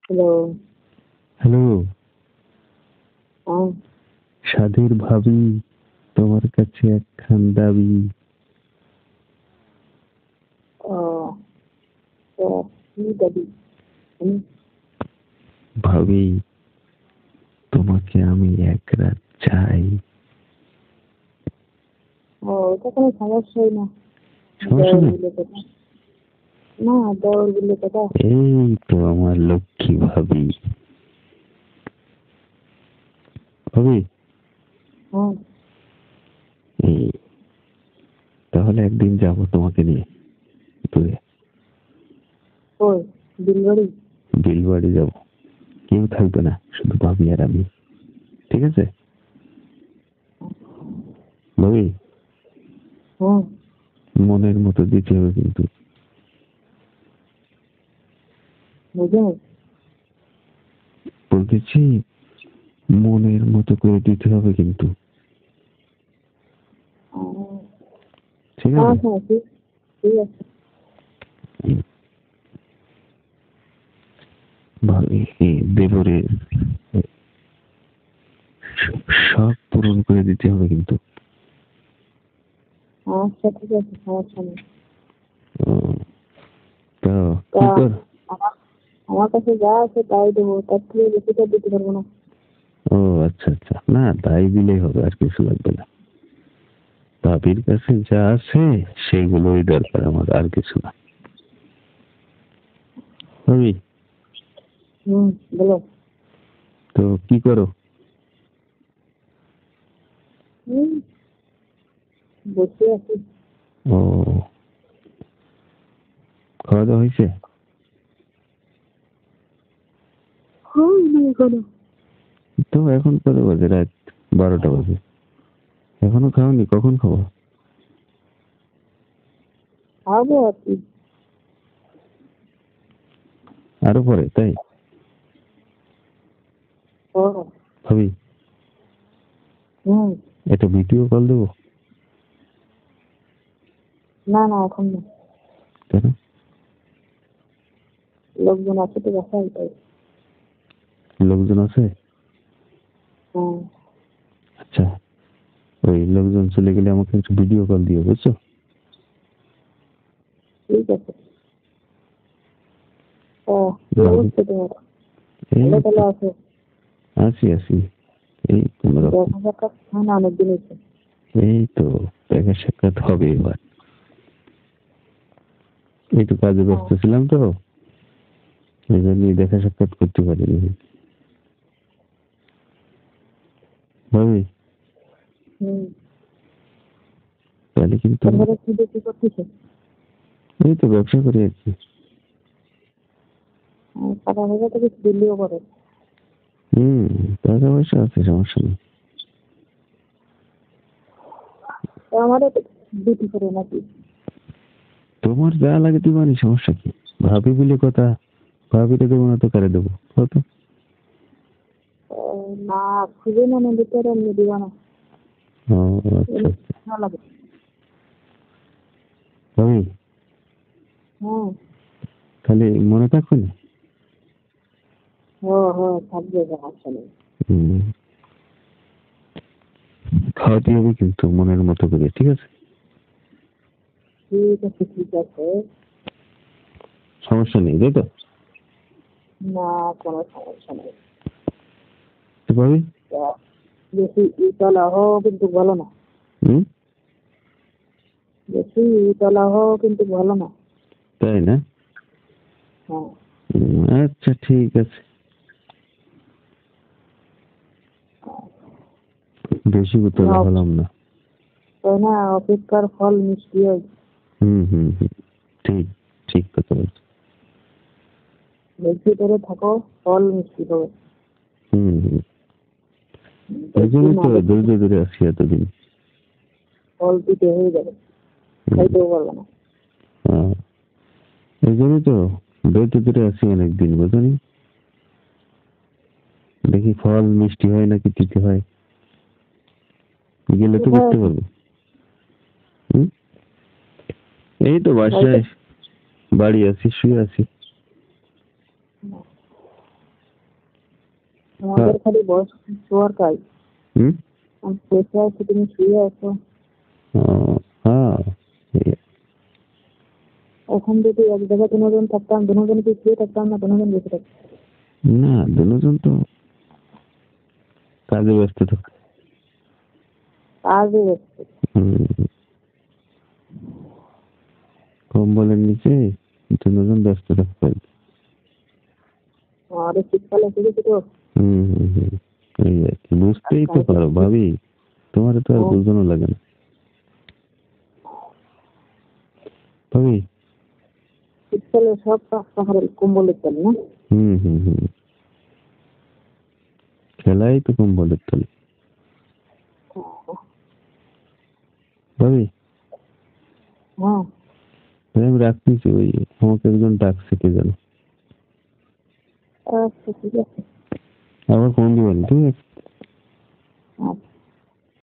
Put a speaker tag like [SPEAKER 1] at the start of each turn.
[SPEAKER 1] Hello.
[SPEAKER 2] Hello.
[SPEAKER 1] হ্যাঁ।
[SPEAKER 2] সাধের ভাবি, তোমার কাছে একখান দাবি।
[SPEAKER 1] ও, তো কি দাবি?
[SPEAKER 2] ভাবি, তোমাকে আমি এক রাত চাই।
[SPEAKER 1] ও, এটা কোনো সমস্যাই না।
[SPEAKER 2] সমস্যা
[SPEAKER 1] দেওয়ার
[SPEAKER 2] নেই।
[SPEAKER 1] বলে কথা। না, দেওয়ার বলে কথা।
[SPEAKER 2] এই তো আমার লক্ষ্মী ভাবি। ভাবি,
[SPEAKER 1] হ্যাঁ।
[SPEAKER 2] এই তাহলে একদিন যাব তোমাকে নিয়ে দূরে
[SPEAKER 1] ওই বিলবাড়ি।
[SPEAKER 2] বিলবাড়ি যাব। কেউ থাকবে না, শুধু ভাবি আর আমি। ঠিক আছে ভাবি?
[SPEAKER 1] হ্যাঁ।
[SPEAKER 2] মনের মতো দিতে হবে কিন্তু।
[SPEAKER 1] বুঝে
[SPEAKER 2] বলতেছি মনের মতো করে দিতে হবে কিন্তু। ঠিক
[SPEAKER 1] হ্যাঁ
[SPEAKER 2] আছে?
[SPEAKER 1] হ্যাঁ, ঠিক ঠিক আছে।
[SPEAKER 2] ভাবি, দেবরে সব পূরণ করে দিতে হবে কিন্তু।
[SPEAKER 1] আচ্ছা, ঠিক আছে, সমস্যা নেই।
[SPEAKER 2] তো
[SPEAKER 1] তা
[SPEAKER 2] কি কর?
[SPEAKER 1] আমার আমার কাছে যা আছে তাই দেবো, তার থেকে বেশি তো দিতে পারবো না।
[SPEAKER 2] ও আচ্ছা আচ্ছা, না তাই দিলেই হবে, আর কিছু লাগবে না। ভাবির কাছে যা আছে সেগুলোই দরকার আমার, আর কিছু না। ভাবি,
[SPEAKER 1] বলো।
[SPEAKER 2] তো কি করো?
[SPEAKER 1] হুম, বসে আছি।
[SPEAKER 2] ও, খাওয়া দাওয়া হয়েছে?
[SPEAKER 1] এখনো
[SPEAKER 2] তো এখন কত বাজে? রাত 12টা বাজে। এখনো খাওনি? কখন খাবো?
[SPEAKER 1] খাবো আর কি।
[SPEAKER 2] আরো পরে, তাই?
[SPEAKER 1] ও,
[SPEAKER 2] ভাবি,
[SPEAKER 1] হুম।
[SPEAKER 2] একটা ভিডিও কল দেবো?
[SPEAKER 1] না না, এখন না।
[SPEAKER 2] কেন?
[SPEAKER 1] লোকজন আছে তো বাসায়, তাই।
[SPEAKER 2] লোকজন আছে?
[SPEAKER 1] হ্যাঁ।
[SPEAKER 2] আচ্ছা, ওই লোকজন চলে গেলে আমাকে একটু ভিডিও কল দিও, বুঝছো?
[SPEAKER 1] ঠিক আছে। ও, কি
[SPEAKER 2] ভাবি,
[SPEAKER 1] অবস্থা তোমার?
[SPEAKER 2] এই
[SPEAKER 1] ভালো
[SPEAKER 2] তো
[SPEAKER 1] ভালো আছে?
[SPEAKER 2] আছি আছি, এই কোন রকম।
[SPEAKER 1] দেখা সাক্ষাৎ হয় না অনেকদিন হয়েছে।
[SPEAKER 2] এই তো দেখা সাক্ষাৎ হবে এবার। এই তো কাজে ব্যস্ত ছিলাম তো, এই জন্যই দেখা সাক্ষাৎ করতে পারিনি। ভাবি,
[SPEAKER 1] হুম।
[SPEAKER 2] তাহলে কিন্তু
[SPEAKER 1] তারপরে কি দেখি করতেছে?
[SPEAKER 2] এই তো ব্যবসা করি আর কি।
[SPEAKER 1] টাকা পয়সা তো কিছু দিল্লিও করে।
[SPEAKER 2] হম, টাকা পয়সা আছে, সমস্যা নেই।
[SPEAKER 1] আমারও তো ডিউটি করে নাকি?
[SPEAKER 2] তোমার যা লাগে দিবানি, সমস্যা কি? ভাবি বলে কথা, ভাবিতে দেবো না তো কারে দেবো কত?
[SPEAKER 1] না, খুঁজে না নিলে তো আর এমনি দিবা না।
[SPEAKER 2] ও আচ্ছা আচ্ছা।
[SPEAKER 1] ভালো লাগে।
[SPEAKER 2] ভাবি,
[SPEAKER 1] হ্যাঁ।
[SPEAKER 2] তাহলে মনে থাকবে না?
[SPEAKER 1] হ্যাঁ হ্যাঁ, থাকবে, সমস্যা নেই।
[SPEAKER 2] হম, খাওয়াতে হবে কিন্তু মনের মতো করে, ঠিক আছে?
[SPEAKER 1] ঠিক আছে, ঠিক আছে।
[SPEAKER 2] সমস্যা নেই, তাই তো?
[SPEAKER 1] না, কোনো সমস্যা নেই।
[SPEAKER 2] তো ভাবি,
[SPEAKER 1] তা বেশি ইতলা হও কিন্তু ভালো না।
[SPEAKER 2] হম,
[SPEAKER 1] বেশি ইতলা হও কিন্তু ভালো না।
[SPEAKER 2] তাই না?
[SPEAKER 1] হ্যাঁ।
[SPEAKER 2] আচ্ছা ঠিক আছে। বেশি উতলা হলাম না।
[SPEAKER 1] তাই না, অপেক্ষার ফল মিষ্টি হয়।
[SPEAKER 2] হম হম হম, ঠিক, ঠিক কথা বলছো।
[SPEAKER 1] বেশি করে থাকো, ফল মিষ্টি হবে।
[SPEAKER 2] হম হম, ওই
[SPEAKER 1] বেশি
[SPEAKER 2] জন্যই
[SPEAKER 1] না,
[SPEAKER 2] তো
[SPEAKER 1] বেশি
[SPEAKER 2] ধৈর্য ধরে আছি এতদিন।
[SPEAKER 1] ফল পিঠে হয়ে যাবে, খাইতেও পারবে না।
[SPEAKER 2] এই জন্যই তো ধৈর্য ধরে আছি অনেকদিন, বুঝলি? দেখি ফল মিষ্টি হয় নাকি তিতে হয়, গেলে তো বুঝতে পারবো। হম, এই তো বাসায় বাড়ি আছি, শুয়ে আছি।
[SPEAKER 1] তোমাদের খালি বয়স শোয়ার কাজ।
[SPEAKER 2] হুম?
[SPEAKER 1] আমি বসে আছি, তুমি শুয়ে আছো।
[SPEAKER 2] ও, হ্যাঁ এই-
[SPEAKER 1] এখন যদি এক জায়গায় দুজন থাকতাম, দুজন কি শুয়ে থাকতাম না দুজন বসে থাকতাম?
[SPEAKER 2] না, দুজন তো কাজে ব্যস্ত থাকে।
[SPEAKER 1] কাজে ব্যস্ত।
[SPEAKER 2] কম্বলের নিচে দুজন ব্যস্ত থাকতে।
[SPEAKER 1] আর শীতকালে শুধু তো
[SPEAKER 2] এই আর কি, বুঝতেই তো পারো ভাবি, তোমার তো আর বুঝানো লাগে না ভাবি।
[SPEAKER 1] শীতকালে সব পাহাড়ের কম্বলের চাল না?
[SPEAKER 2] খেলাই তো কম্বলের তলে ভাবি।
[SPEAKER 1] হ্যাঁ,
[SPEAKER 2] আমি রাখতেছি, ওই আমাকে একজন ডাকছে কে জানো।
[SPEAKER 1] আচ্ছা ঠিক আছে।
[SPEAKER 2] আবার ফোন দিবেন, ঠিক আছে?